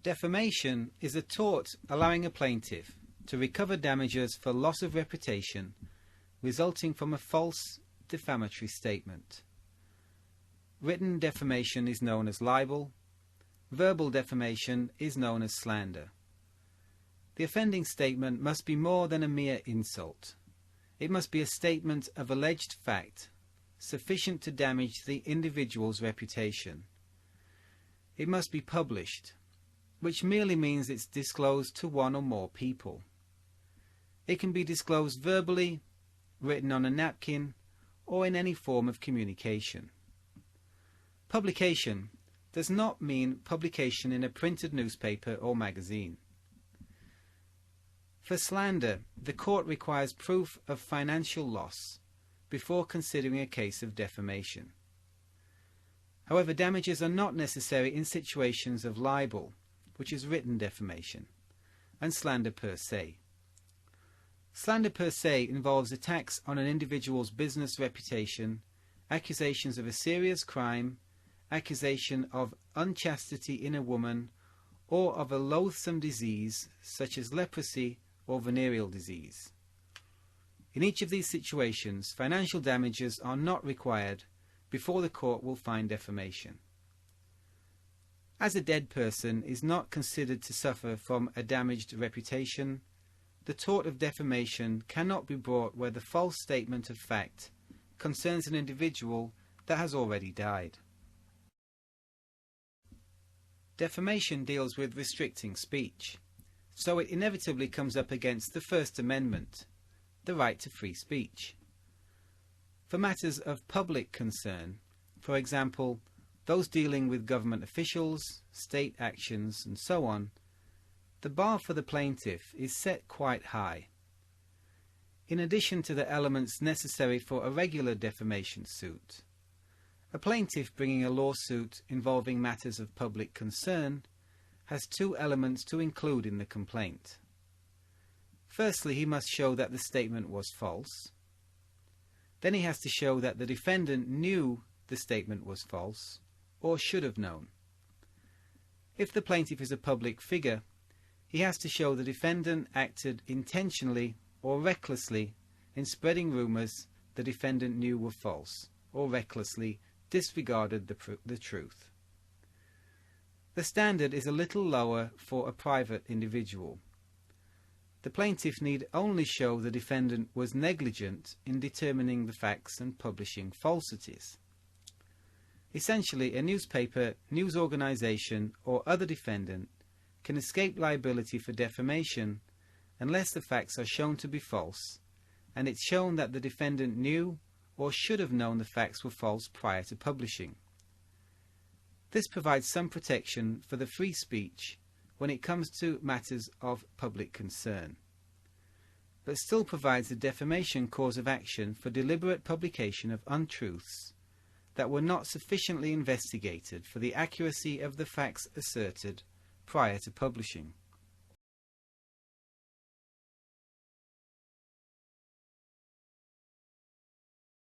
Defamation is a tort allowing a plaintiff to recover damages for loss of reputation resulting from a false defamatory statement. Written defamation is known as libel. Verbal defamation is known as slander. The offending statement must be more than a mere insult. It must be a statement of alleged fact sufficient to damage the individual's reputation. It must be published, which merely means it's disclosed to one or more people. It can be disclosed verbally, written on a napkin, or in any form of communication. Publication does not mean publication in a printed newspaper or magazine. For slander, the court requires proof of financial loss before considering a case of defamation. However, damages are not necessary in situations of libel, which is written defamation, and slander per se. Slander per se involves attacks on an individual's business reputation, accusations of a serious crime, accusation of unchastity in a woman, or of a loathsome disease such as leprosy or venereal disease. In each of these situations, financial damages are not required before the court will find defamation. As a dead person is not considered to suffer from a damaged reputation, the tort of defamation cannot be brought where the false statement of fact concerns an individual that has already died. Defamation deals with restricting speech, so it inevitably comes up against the First Amendment, the right to free speech. For matters of public concern, for example, those dealing with government officials, state actions, and so on, the bar for the plaintiff is set quite high. In addition to the elements necessary for a regular defamation suit, a plaintiff bringing a lawsuit involving matters of public concern has two elements to include in the complaint. Firstly, he must show that the statement was false. Then he has to show that the defendant knew the statement was false, or should have known. If the plaintiff is a public figure, he has to show the defendant acted intentionally or recklessly in spreading rumours the defendant knew were false, or recklessly disregarded the truth. The standard is a little lower for a private individual. The plaintiff need only show the defendant was negligent in determining the facts and publishing falsities. Essentially, a newspaper, news organisation, or other defendant can escape liability for defamation unless the facts are shown to be false, and it's shown that the defendant knew or should have known the facts were false prior to publishing. This provides some protection for the free speech when it comes to matters of public concern, but still provides a defamation cause of action for deliberate publication of untruths that were not sufficiently investigated for the accuracy of the facts asserted prior to publishing.